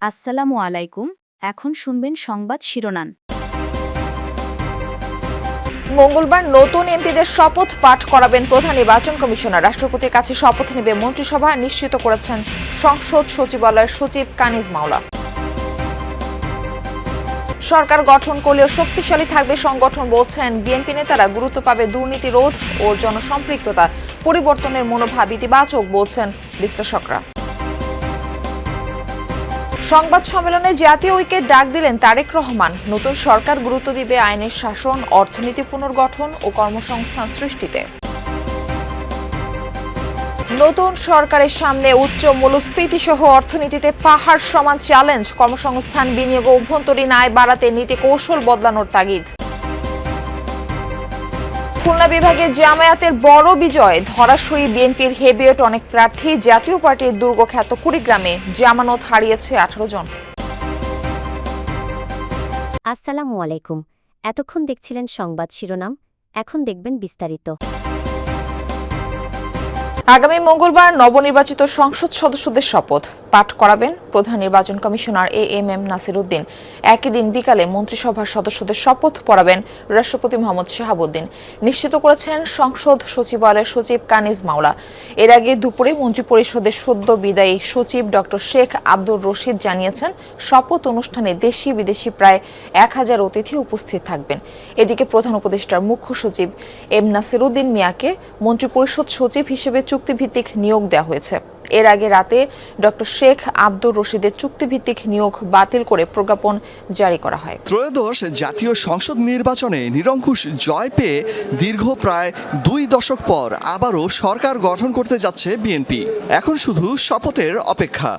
আসসালামু আলাইকুম। এখন শুনবেন সংবাদ শিরোনাম। মঙ্গলবার নতুন এমপিদের শপথ পাঠ করাবেন প্রধান নির্বাচন কমিশনার। রাষ্ট্রপতির কাছে শপথ নেবে মন্ত্রিসভা, নিশ্চিত করেছেন সংসদ সচিবালয়ের সচিব কানিজ মাওলা। সরকার গঠন করলেও শক্তিশালী থাকবে সংগঠন, বলছেন বিএনপি নেতারা। গুরুত্ব পাবে দুর্নীতি রোধ ও জনসম্পৃক্ততা, পরিবর্তনের মনোভাব ইতিবাচক, বলছেন বিশ্লেষকরা। সংবাদ সম্মেলনে জাতীয় ঐক্যের ডাক দিলেন তারেক রহমান। নতুন সরকার গুরুত্ব দিবে আইনের শাসন, অর্থনীতি পুনর্গঠন ও কর্মসংস্থান সৃষ্টিতে। নতুন সরকারের সামনে উচ্চ মূল্যস্ফীতি সহ অর্থনীতিতে পাহাড় সমান চ্যালেঞ্জ। কর্মসংস্থান, বিনিয়োগ ও অভ্যন্তরীণ আয় বাড়াতে নীতি কৌশল বদলানোর তাগিদ। খুলনা বিভাগে জামায়াতের বড় বিজয়, ধরাশয়ী বিএনপির হেভিওয়েট অনেক প্রার্থী। জাতীয় পার্টির দুর্গখ্যাত কুড়িগ্রামে জামানত হারিয়েছে 18 জন। আসসালামু আলাইকুম। এতক্ষণ দেখছিলেন সংবাদ শিরোনাম, এখন দেখবেন বিস্তারিত। আগামী মঙ্গলবার নবনির্বাচিত সংসদ সদস্যদের শপথ পাঠ করাবেন প্রধান নির্বাচন কমিশনার এএমএম নাসির উদ্দিন। একই দিন বিকালে মন্ত্রিসভার সদস্যদের শপথ পড়াবেন রাষ্ট্রপতি মোহাম্মদ শাহাবুদ্দিন, নিশ্চিত করেছেন সংসদ সচিবালয়ের সচিব কানিজ মাওলা। এর আগে দুপুরে মন্ত্রিপরিষদের সদ্য বিদায়ী সচিব ডক্টর শেখ আব্দুর রশিদ জানিয়েছেন, শপথ অনুষ্ঠানে দেশি বিদেশি প্রায় 1000 অতিথি উপস্থিত থাকবেন। এদিকে প্রধান উপদেষ্টার মুখ্য সচিব এম নাসির উদ্দিন মিয়াকে মন্ত্রিপরিষদ সচিব হিসেবে চুক্তিভিত্তিক নিয়োগ দেওয়া হয়েছে। এর আগে রাতে ডক্টর শেখ আব্দুর রশিদের চুক্তিভিত্তিক নিয়োগ বাতিল করে প্রজ্ঞাপন জারি করা হয়। ত্রয়োদশ জাতীয় সংসদ নির্বাচনে নিরঙ্কুশ জয় পেয়ে দীর্ঘ প্রায় 2 দশক পর আবারও সরকার গঠন করতে যাচ্ছে বিএনপি। এখন শুধু শপথের অপেক্ষা।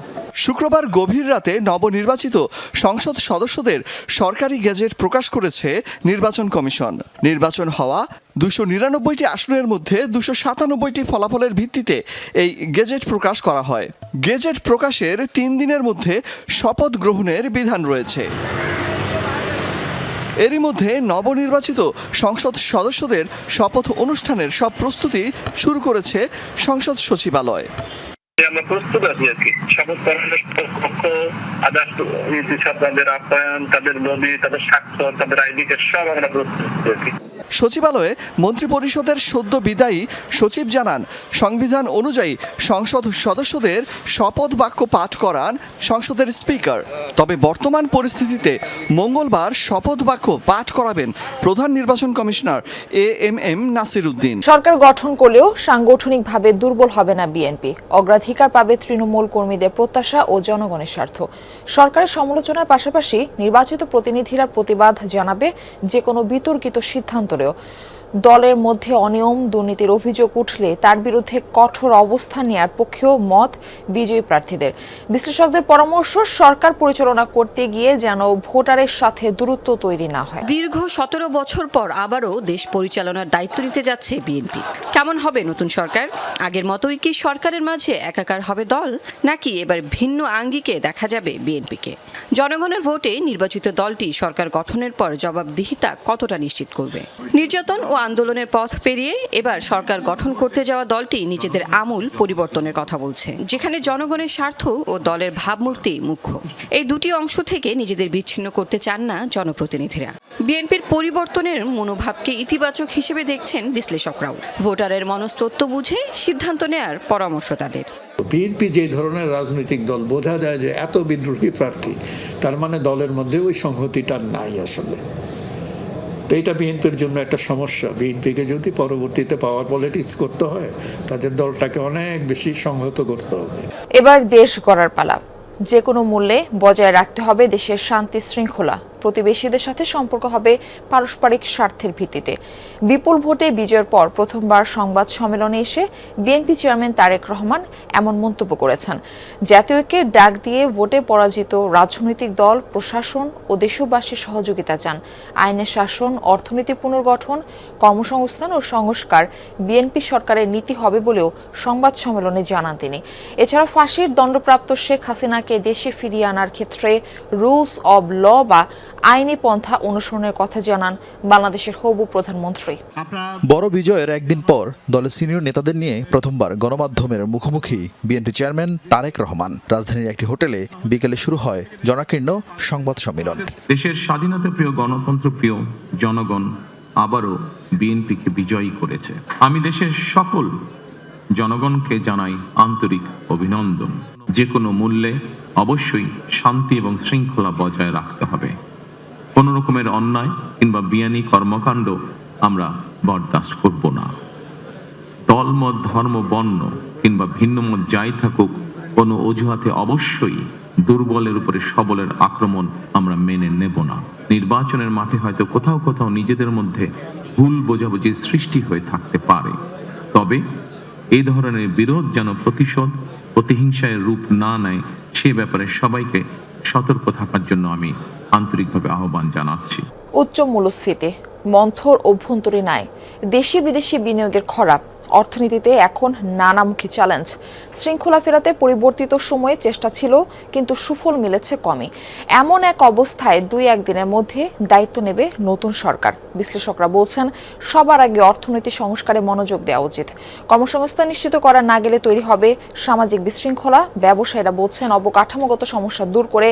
শুক্রবার গভীর রাতে নবনির্বাচিত সংসদ সদস্যদের সরকারি গেজেট প্রকাশ করেছে নির্বাচন কমিশন। নির্বাচন হওয়া 299টি আসনের মধ্যে 297টি ফলাফলের ভিত্তিতে এই গেজেট প্রকাশ করা হয়। গেজেট প্রকাশের 3 দিনের মধ্যে শপথ গ্রহণের বিধান রয়েছে। এরই মধ্যে নবনির্বাচিত সংসদ সদস্যদের শপথ অনুষ্ঠানের সব প্রস্তুতি শুরু করেছে সংসদ সচিবালয়। আমরা প্রস্তুত আছি আর কি। শপথ গ্রহণের পক্ষ, তাদের আপ্যায়ন, তাদের লবি, তাদের স্বাক্ষর, তাদের আইডি কার্ড সব আমরা প্রস্তুত আছি। সচিবালয়ে মন্ত্রিপরিষদের সদ্য বিদায়ী সচিব জানান, সংবিধান অনুযায়ী সংসদ সদস্যদের শপথ বাক্য পাঠ করান সংসদের স্পিকার। তবে বর্তমান পরিস্থিতিতে মঙ্গলবার শপথ বাক্য পাঠ করাবেন প্রধান নির্বাচন কমিশনার এএমএম নাসির উদ্দিন। সরকার গঠন করলেও সাংগঠনিকভাবে দুর্বল হবে না বিএনপি। অগ্রাধিকার পাবে তৃণমূল কর্মীদের প্রত্যাশা ও জনগণের স্বার্থ। সরকারের সমালোচনার পাশাপাশি নির্বাচিত প্রতিনিধিরা প্রতিবাদ জানাবে যে কোনো বিতর্কিত সিদ্ধান্ত। দলের মধ্যে অনিয়ম, দুর্নীতির অভিযোগ উঠলে তার বিরুদ্ধে কঠোর অবস্থান নেওয়ার পক্ষেও মত বিজয়ী প্রার্থীদের। বিশ্লেষকদের পরামর্শ, সরকার পরিচালনা করতে গিয়ে যেন ভোটারের সাথে দূরত্ব তৈরি না হয়। দীর্ঘ 17 বছর পর আবারও দেশ পরিচালনার দায়িত্ব নিতে যাচ্ছে বিএনপি। কেমন হবে নতুন সরকার? আগের মতোই কি সরকারের মাঝে একাকার হবে দল, নাকি এবার ভিন্ন আঙ্গিকে দেখা যাবে বিএনপিকে? জনগণের ভোটে নির্বাচিত দলটি সরকার গঠনের পর জবাবদিহিতা কতটা নিশ্চিত করবে? নির্যাতন ও আন্দোলনের পথ পেরিয়ে এবার সরকার গঠন করতে যাওয়া দলটি নিজেদের আমূল পরিবর্তনের কথা বলছে, যেখানে জনগণের স্বার্থ ও দলের ভাবমূর্তি মুখ্য। এই দুটি অংশ থেকে নিজেদের বিচ্ছিন্ন করতে চান না জনপ্রতিনিধিরা। বিএনপির পরিবর্তনের মনোভাবকে ইতিবাচক হিসেবে দেখছেন বিশ্লেষকরাও। ভোটারের মনস্তত্ত্ব বুঝে সিদ্ধান্ত নেয়ার পরামর্শ তাদের। বিএনপি যে ধরনের রাজনৈতিক দল, বোঝা যায় যে এত বিদ্রোহী প্রার্থী, তার মানে দলের মধ্যে ওই সংহতিটা নাই আসলে। তো এটা বিএনপির জন্য একটা সমস্যা। বিএনপিকে যদি পরবর্তীতে পাওয়ার পলিটিক্স করতে হয়, তাদের দলটাকে অনেক বেশি সংহত করতে হবে। এবার দেশ গড়ার পালা। যে কোনো মূল্যে বজায় রাখতে হবে দেশের শান্তি শৃঙ্খলা। প্রতিবেশীদের সাথে সম্পর্ক হবে পারস্পরিক স্বার্থের ভিত্তিতে। বিপুল ভোটে বিজয়ের পর প্রথমবার সংবাদ সম্মেলনে এসে বিএনপি চেয়ারম্যান তারেক রহমান এমন মন্তব্য করেছেন। জাতীয় ঐক্যের ডাক দিয়ে ভোটে পরাজিত রাজনৈতিক দল, প্রশাসন ও দেশবাসীর সহযোগিতা চান। আইনের শাসন, অর্থনীতি পুনর্গঠন, কর্মসংস্থান ও সংস্কার বিএনপি সরকারের নীতি হবে বলেও সংবাদ সম্মেলনে জানান তিনি। এছাড়া ফাঁসির দণ্ডপ্রাপ্ত শেখ হাসিনাকে দেশে ফিরিয়ে আনার ক্ষেত্রে রুলস অব ল বা আইনি পন্থা অনুসরণের কথা জানান বাংলাদেশের হবু প্রধানমন্ত্রী। বড় বিজয়ের একদিন পর দলের সিনিয়র নেতাদের নিয়ে প্রথমবার গণমাধ্যমের মুখোমুখি বিএনপি চেয়ারম্যান তারেক রহমান। রাজধানীর একটি হোটেলে বিকেলে শুরু হয় জনাকীর্ণ সংবাদ সম্মেলন। দেশের স্বাধীনতা প্রিয় গণতন্ত্র প্রিয় জনগণ আবারও বিএনপিকে বিজয়ী করেছে। আমি দেশের সকল জনগণকে জানাই আন্তরিক অভিনন্দন। যে কোনো মূল্যে অবশ্যই শান্তি এবং শৃঙ্খলা বজায় রাখতে হবে। কোনো রকমের অন্যায় কিংবা বিয়ানি কর্মকাণ্ড আমরা বরদাস্ত করব না। দলমত, ধর্ম, বর্ণ কিংবা ভিন্নমত যাই থাকুক, কোনো অজুহাতে অবশ্যই দুর্বলের উপরে সবলের আক্রমণ আমরা মেনে নেব না। নির্বাচনের মাঠে হয়তো কোথাও কোথাও নিজেদের মধ্যে ভুল বোঝাবুঝির সৃষ্টি হয়ে থাকতে পারে, তবে এই ধরনের বিরোধ যেন প্রতিহিংসায় রূপ না নেয় সে ব্যাপারে সবাইকে সতর্ক থাকার জন্য আমি আন্তরিকভাবে আহ্বান জানাচ্ছি। উচ্চ মূল্যস্ফীতি, মন্থর অভ্যন্তরীণ আয়, দেশি বিদেশি বিনিয়োগের খরা, অর্থনীতিতে এখন নানামুখী চ্যালেঞ্জ। শৃঙ্খলা ফেরাতে পরিবর্তিত সময়ে চেষ্টা ছিল, কিন্তু সুফল মিলেছে কমই। এমন এক অবস্থায় 2-1 দিনের মধ্যে দায়িত্ব নেবে নতুন সরকার। বিশ্লেষকরা বলছেন, সবার আগে অর্থনৈতিক সংস্কারে মনোযোগ দেওয়া উচিত। কর্মসংস্থান নিশ্চিত করা না গেলে তৈরি হবে সামাজিক বিশৃঙ্খলা। ব্যবসায়ীরা বলছেন, অবকাঠামোগত সমস্যা দূর করে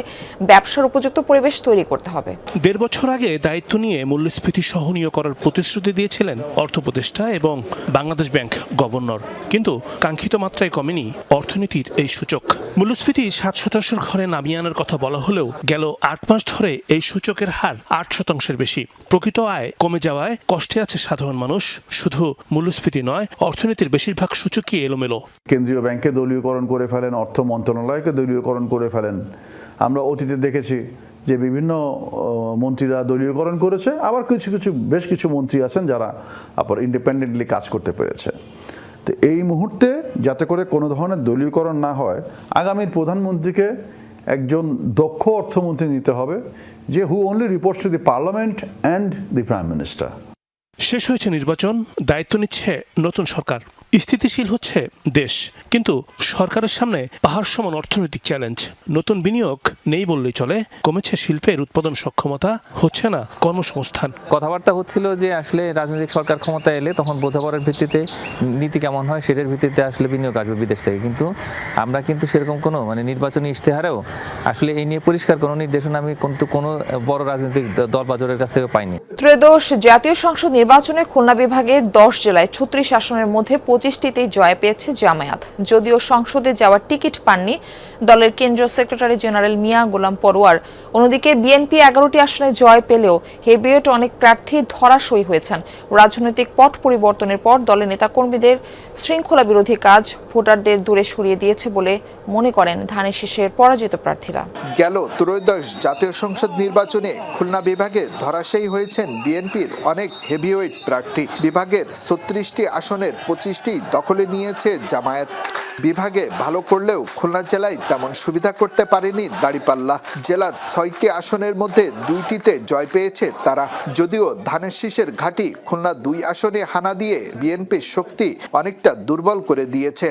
ব্যবসার উপযুক্ত পরিবেশ তৈরি করতে হবে। 1.5 বছর আগে দায়িত্ব নিয়ে মূল্যস্ফীতি সহনীয় করার প্রতিশ্রুতি দিয়েছিলেন অর্থ উপদেষ্টা এবং বাংলাদেশ ব্যাংক গভর্নর, কিন্তু কাঙ্ক্ষিত মাত্রায় কমেনি অর্থনীতির এই সূচক। মূল্যস্ফীতি 7% ঘরে নামিয়ে আনার কথা বলা হলেও গেল 8 মাস ধরে এই সূচকের হার 8% বেশি। প্রকৃত আয় কমে যাওয়ায় কষ্টে আছে সাধারণ মানুষ। শুধু মূল্যস্ফীতি নয়, অর্থনীতির বেশিরভাগ সূচকই এলোমেলো। কেন্দ্রীয় ব্যাংকে দলীয়করণ করে ফেলেন, অর্থ মন্ত্রণালয়কে দলীয়করণ করে ফেলেন। আমরা অতীতে দেখেছি যে বিভিন্ন মন্ত্রীরা দলীয়করণ করেছে, আবার বেশ কিছু মন্ত্রী আছেন যারা আবার ইন্ডিপেন্ডেন্টলি কাজ করতে পেরেছে। তো এই মুহূর্তে যাতে করে কোনো ধরনের দলীয়করণ না হয়, আগামীর প্রধানমন্ত্রীকে একজন দক্ষ অর্থমন্ত্রী নিতে হবে, যে who only reports to the parliament and the prime minister. শেষ হয়েছে নির্বাচন, দায়িত্ব নিচ্ছে নতুন সরকার। স্থিতিশীল হচ্ছে দেশ, কিন্তু সরকারের সামনে পাহাড় সমান অর্থনৈতিক চ্যালেঞ্জ। নতুন বিনিয়োগ নেই বললেই চলে, কমেছে শিল্পের উৎপাদন সক্ষমতা, হচ্ছে না কর্মসংস্থান। কথাবার্তা হচ্ছিল যে আসলে রাজনৈতিক সরকার ক্ষমতা এলে তখন বোঝাপড়ার ভিত্তিতে নীতি কেমন হয় সেটার ভিত্তিতে আসলে বিনিয়োগ আসবে বিদেশ থেকে, কিন্তু আমরা কিন্তু সেরকম কোনো নির্বাচনী ইশতেহারেও আসলে এই নিয়ে পরিষ্কার কোনো নির্দেশনা আমি কিন্তু কোনো বড় রাজনৈতিক দল বা জোটের কাছ থেকে পাইনি। ত্রয়োদশ জাতীয় সংসদ নির্বাচনে খুলনা বিভাগের 10 জেলায় 36 আসনের মধ্যে 25টিতেই জয় পেয়েছে জামায়াত। যদিও সংসদে যাওয়ার টিকিট পাননি দলের কেন্দ্রীয় সেক্রেটারি জেনারেল মিয়া গোলাম পরোয়ার। অন্যদিকে বিএনপি 11টি আসনে জয় পেলেও হেভিওয়েট অনেক প্রার্থী ধরাশয়ী হয়েছেন। রাজনৈতিক পট পরিবর্তনের পর দলের নেতাকর্মীদের শৃঙ্খলা বিরোধী কাজ ভোটারদের দূরে সরিয়ে দিয়েছে বলে মনে করেন ধানের শীষের পরাজিত প্রার্থীরা। গেল ত্রয়োদশ জাতীয় সংসদ নির্বাচনে খুলনা বিভাগে ধরাশায়ী হয়েছেন বিএনপির অনেক হেভিওয়েট প্রার্থী। বিভাগের 36টি আসনের 25টি দখলে নিয়েছে জামায়াত। বিভাগে ভালো করলেও খুলনা জেলায় তেমন সুবিধা করতে পারেনি দাঁড়িপাল্লা। জেলার 6টি আসনের মধ্যে 2টিতে জয় পেয়েছে তারা। যদিও ধানের শীষের ঘাঁটি খুলনা 2 আসনে হানা দিয়ে বিএনপির শক্তি অনেকটা দুর্বল করে দিয়েছে।